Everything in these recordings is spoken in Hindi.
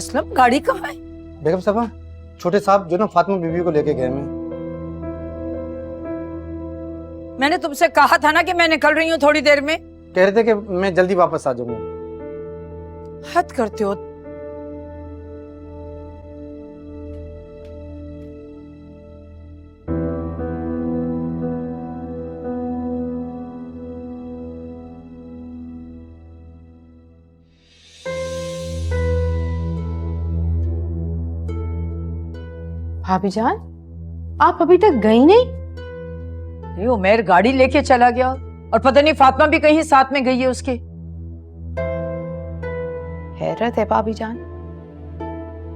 असलम गाड़ी कहाँ है? बेगम साहबा, छोटे साहब जो ना फातिमा बीबी को लेके गए मैंने तुमसे कहा था ना कि मैं निकल रही हूँ थोड़ी देर में। कह रहे थे कि मैं जल्दी वापस आ जाऊंगा। हद करते हो। भाभी जान, आप अभी तक गई नहीं? ये उमैर गाड़ी लेके चला गया और पता नहीं फातिमा भी कहीं साथ में गई है उसके। हैरत है भाभी जान,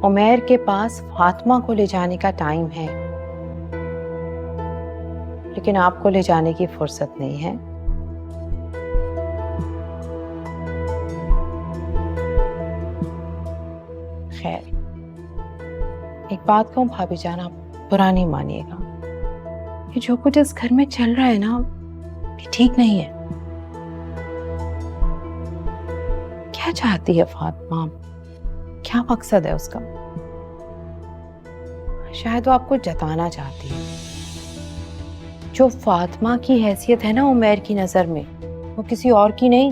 उमैर के पास फातिमा को ले जाने का टाइम है, लेकिन आपको ले जाने की फुर्सत नहीं है। खैर, एक बात कहूं भाभी जान, आप बुरा नहीं मानिएगा, कि जो कुछ इस घर में चल रहा है ना, ये ठीक नहीं है। क्या चाहती है फातिमा, क्या मकसद है उसका? शायद वो आपको जताना चाहती है जो फातिमा की हैसियत है ना उमैर की नजर में, वो किसी और की नहीं।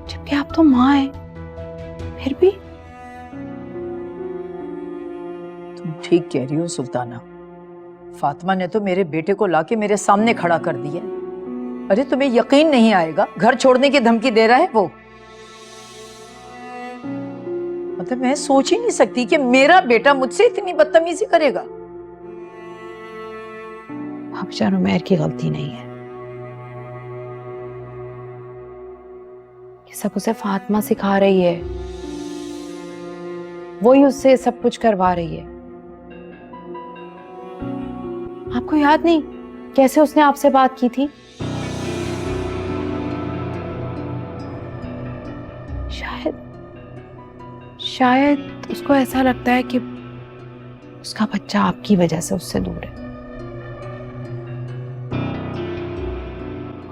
जबकि आप तो माँ है, फिर भी। तुम ठीक कह रही हो सुल्ताना, फातिमा ने तो मेरे बेटे को लाके मेरे सामने खड़ा कर दिया। अरे तुम्हें यकीन नहीं आएगा, घर छोड़ने की धमकी दे रहा है वो। मतलब मैं सोच ही नहीं सकती कि मेरा बेटा मुझसे इतनी बदतमीजी करेगा। भाभी जान, उमैर की गलती नहीं है, ये सब उसे फातिमा सिखा रही है, वही उससे सब कुछ करवा रही है। आपको याद नहीं कैसे उसने आपसे बात की थी? शायद उसको ऐसा लगता है कि उसका बच्चा आपकी वजह से उससे दूर है,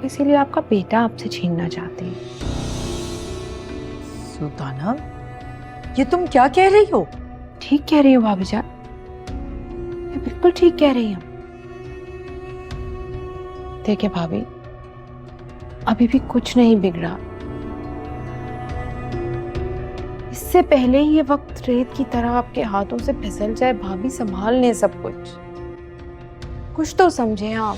इसीलिए आपका बेटा आपसे छीनना चाहती है। सुल्ताना, ये तुम क्या कह रही हो? ठीक कह रही हो भाभी जान, मैं बिल्कुल ठीक कह रही हूँ। देखिए भाभी, अभी भी कुछ नहीं बिगड़ा। इससे पहले ही ये वक्त रेत की तरह आपके हाथों से फिसल जाए, भाभी संभाल लें सब कुछ तो समझे आप।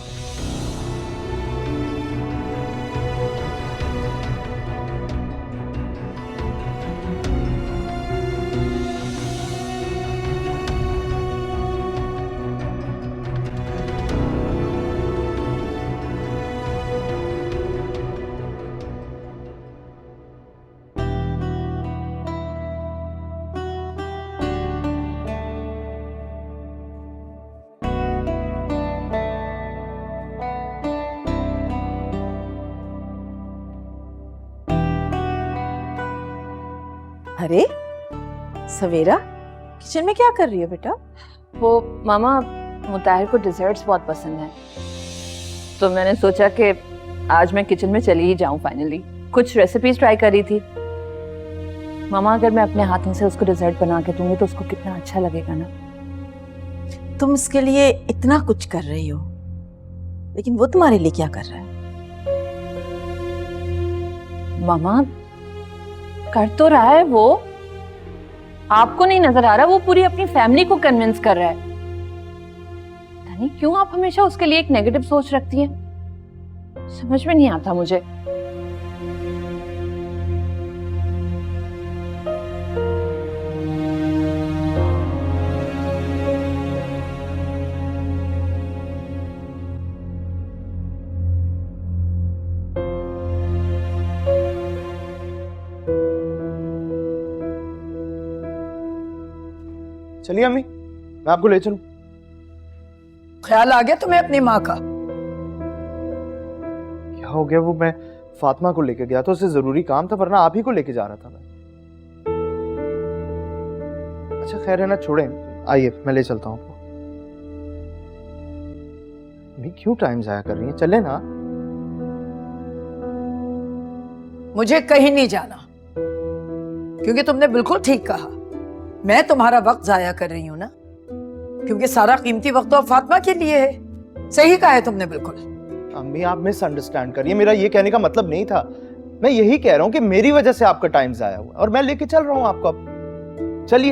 अरे सवेरा, किचन में क्या कर रही हो बेटा? वो मामा, मुताहिर को डिजर्ट्स बहुत पसंद है, तो मैंने सोचा कि आज मैं किचन में चली ही जाऊं। फाइनली कुछ रेसिपीज ट्राई करी थी। मामा, अगर मैं अपने हाथों से उसको डिजर्ट बना के दूंगी तो उसको कितना अच्छा लगेगा ना। तुम इसके लिए इतना कुछ कर रही हो, लेकिन वो तुम्हारे लिए क्या कर रहा है? मामा, कर तो रहा है वो, आपको नहीं नजर आ रहा? वो पूरी अपनी फैमिली को कन्विंस कर रहा है। पता नहीं क्यों आप हमेशा उसके लिए एक नेगेटिव सोच रखती है, समझ में नहीं आता मुझे। चलिए अम्मी, मैं आपको ले चलूं। ख्याल आ गया तुम्हें अपनी माँ का? क्या हो गया? वो मैं फातिमा को लेके गया था, उससे जरूरी काम था, वरना आप ही को लेके जा रहा था मैं। अच्छा खैर है ना, छोड़ें, आइए मैं ले चलता हूँ आपको। अम्मी क्यों टाइम जाया कर रही हैं, चले ना। मुझे कहीं नहीं जाना, क्योंकि तुमने बिल्कुल ठीक कहा। मैं तुम्हारा वक्त जाया कर रही हूं ना, क्योंकि सारा कीमती वक्त तो अब फातिमा के लिए है। सही कहा है तुमने बिल्कुल। अम्मी आप मिसअंडरस्टैंड करिए, मेरा ये कहने का मतलब नहीं था। मैं यही कह रहा हूँ कि मेरी वजह से आपका टाइम जाया हुआ और मैं लेके चल रहा हूँ आपको। अब चलिए।